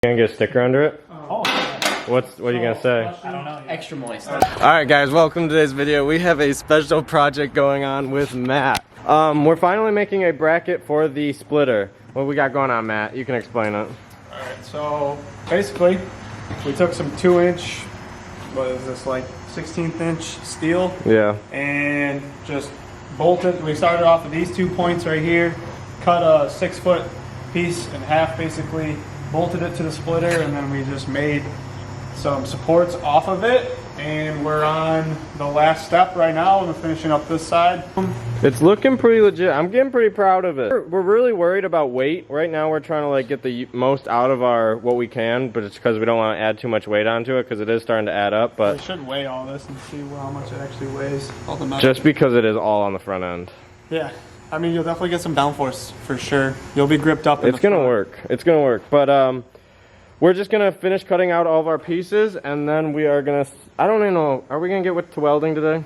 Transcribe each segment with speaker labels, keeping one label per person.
Speaker 1: Gonna get a sticker under it?
Speaker 2: Oh.
Speaker 1: What are you gonna say?
Speaker 2: I don't know. Extra moist.
Speaker 1: Alright guys, welcome to today's video. We have a special project going on with Matt. We're finally making a bracket for the splitter. What we got going on, Matt? You can explain it.
Speaker 3: Alright, so basically we took some 2-inch, what is this, like 16th inch steel?
Speaker 1: Yeah.
Speaker 3: And just bolted. We started off with these 2 points right here, cut a 6-foot piece in half basically, bolted it to the splitter, and then we just made some supports off of it, and we're on the last step right now. We're finishing up this side.
Speaker 1: It's looking pretty legit. I'm getting pretty proud of it. We're really worried about weight. Right now we're trying to like get the most out of what we can, but it's because we don't want to add too much weight onto it because it is starting to add up. But
Speaker 3: we should weigh all this and see how much it actually weighs. All the metal.
Speaker 1: Just because it is all on the front end.
Speaker 3: Yeah. I mean, you'll definitely get some downforce for sure. You'll be gripped up in
Speaker 1: It's gonna work. It's gonna work. But we're just gonna finish cutting out all of our pieces, and then we are gonna. I don't even know. Are we gonna get to welding today?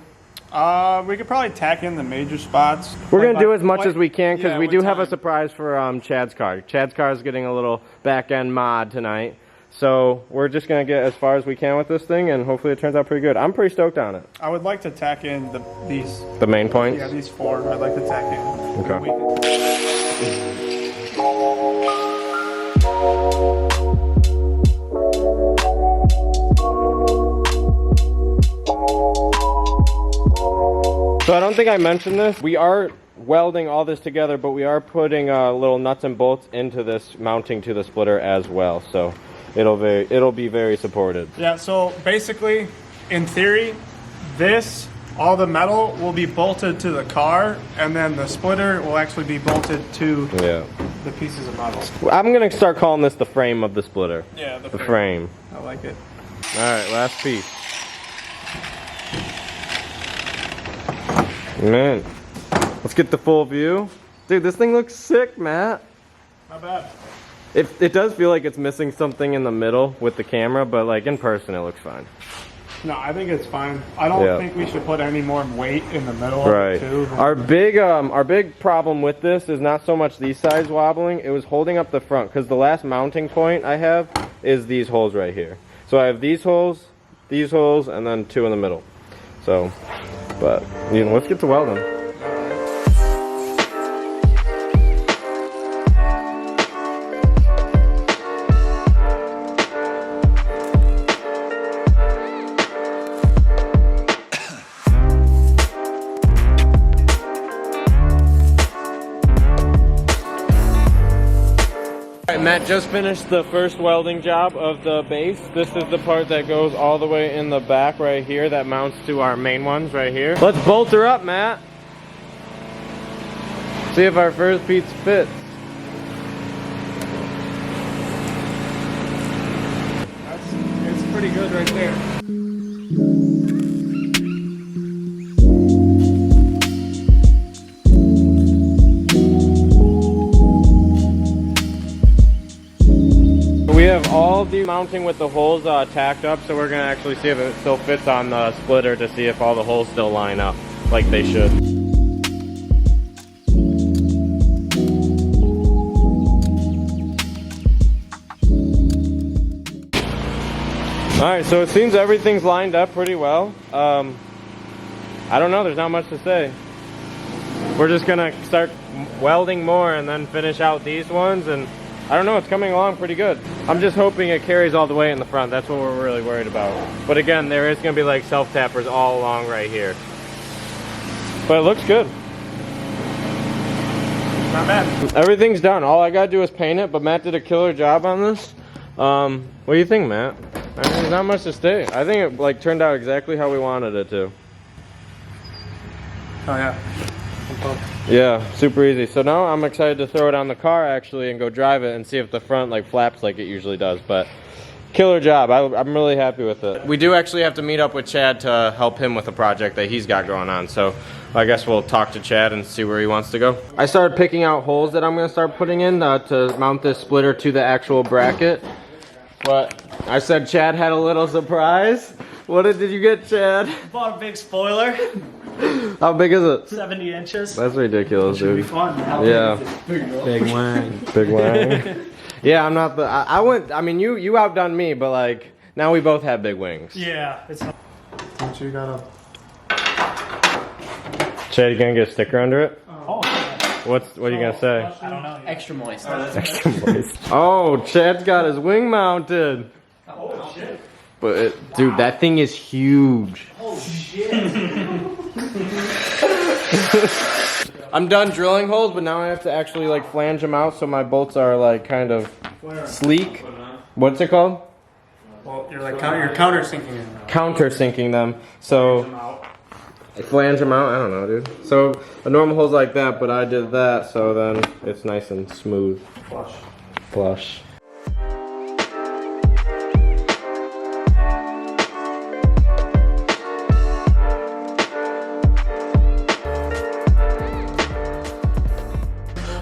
Speaker 3: We could probably tack in the major spots.
Speaker 1: We're gonna do as much as we can because we do have a
Speaker 3: time.
Speaker 1: surprise for Chad's car. Chad's car is getting a little back end mod tonight, so we're just gonna get as far as we can with this thing, and hopefully it turns out pretty good. I'm pretty stoked on it.
Speaker 3: I would like to tack in these.
Speaker 1: The main points.
Speaker 3: Yeah, these 4. I'd like to tack in.
Speaker 1: Okay. So I don't think I mentioned this. We are welding all this together, but we are putting little nuts and bolts into this mounting to the splitter as well. So it'll be very supported.
Speaker 3: Yeah. So basically, in theory, all the metal will be bolted to the car, and then the splitter will actually be bolted to the pieces of metal.
Speaker 1: I'm gonna start calling this the frame of the splitter.
Speaker 3: Yeah, the
Speaker 1: frame.
Speaker 3: I like it.
Speaker 1: All right, last piece. Man, let's get the full view. Dude, this thing looks sick, Matt.
Speaker 3: Not bad.
Speaker 1: It does feel like it's missing something in the middle with the camera, but like in person, it looks fine.
Speaker 3: No, I think it's fine. I don't think we should put any more weight in the middle of it too.
Speaker 1: Our big problem with this is not so much these sides wobbling, it was holding up the front, because the last mounting point I have is these holes right here. So I have these holes, and then 2 in the middle. So, but, you know, let's get to welding. Matt just finished the first welding job of the base. This is the part that goes all the way in the back right here that mounts to our main ones right here. Let's bolt her up, Matt. See if our first piece fits.
Speaker 3: It's pretty good right there.
Speaker 1: We have all the mounting with the holes tacked up, so we're gonna actually see if it still fits on the splitter to see if all the holes still line up like they should. Alright, so it seems everything's lined up pretty well. I don't know, there's not much to say. We're just gonna start welding more and then finish out these ones, and I don't know, it's coming along pretty good. I'm just hoping it carries all the way in the front. That's what we're really worried about. But again, there is going to be like self-tappers all along right here. But it looks good.
Speaker 3: Not bad.
Speaker 1: Everything's done. All I got to do is paint it, but Matt did a killer job on this. What do you think, Matt? I mean, there's not much to say. I think it like turned out exactly how we wanted it to.
Speaker 3: Oh yeah. I'm pumped.
Speaker 1: Yeah, super easy. So now I'm excited to throw it on the car actually and go drive it and see if the front like flaps like it usually does. But killer job. I'm really happy with it. We do actually have to meet up with Chad to help him with a project that he's got going on. So I guess we'll talk to Chad and see where he wants to go. I started picking out holes that I'm going to start putting in to mount this splitter to the actual bracket. But I said Chad had a little surprise. What did you get, Chad?
Speaker 2: Bought a big spoiler.
Speaker 1: How big is it?
Speaker 2: 70 inches.
Speaker 1: That's ridiculous,
Speaker 2: Should be
Speaker 1: dude.
Speaker 2: fun.
Speaker 1: Yeah.
Speaker 2: Big wang.
Speaker 1: Big wang. Yeah, I'm not the. I went. I mean, you outdone me, but like now we both have big wings.
Speaker 3: Yeah, it's. Don't you gotta.
Speaker 1: Chad, you gonna get a sticker under it?
Speaker 3: Oh.
Speaker 1: What are you gonna say?
Speaker 3: I don't know.
Speaker 2: Extra moist.
Speaker 1: Oh, Chad's got his wing mounted.
Speaker 3: Oh shit.
Speaker 1: But dude, that thing is huge.
Speaker 3: Oh shit.
Speaker 1: I'm done drilling holes, but now I have to actually like flange them out so my bolts are like kind of sleek. What's it called?
Speaker 3: Well, you're like you're countersinking it.
Speaker 1: Countersinking them. So flange them out. I don't know, dude. So a normal hole's like that, but I did that, so then it's nice and smooth. Flush.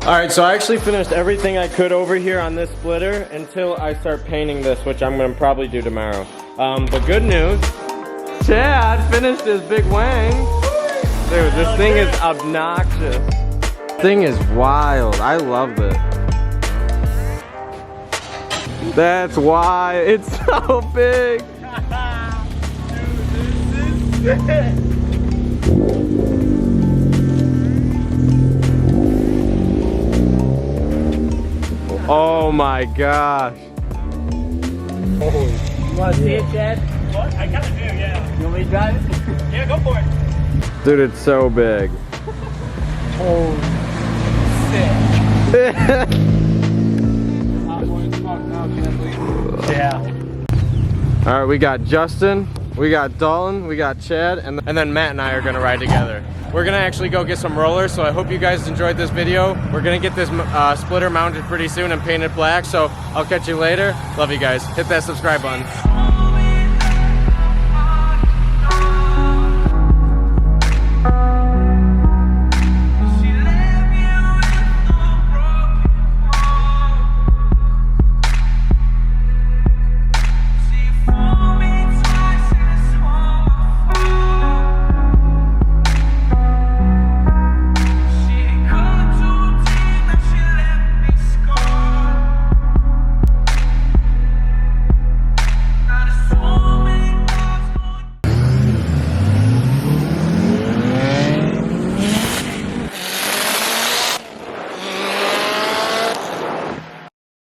Speaker 1: Alright, so I actually finished everything I could over here on this splitter until I start painting this, which I'm going to probably do tomorrow. But good news, Chad finished his big wang. Dude, this thing is obnoxious. This thing is wild. I love it. That's why it's so big. Dude, this is sick. Oh my gosh.
Speaker 2: You want to see it, Chad?
Speaker 3: What? I kinda do, yeah.
Speaker 2: You want me to drive it?
Speaker 3: Yeah, go for it.
Speaker 1: Dude, it's so big.
Speaker 2: Oh, sick.
Speaker 3: Yeah.
Speaker 1: Alright, we got Justin, we got Dalton, we got Chad, and then Matt and I are gonna ride together. We're gonna actually go get some rollers, so I hope you guys enjoyed this video. We're gonna get this splitter mounted pretty soon and painted black, so I'll catch you later. Love you guys. Hit that subscribe button.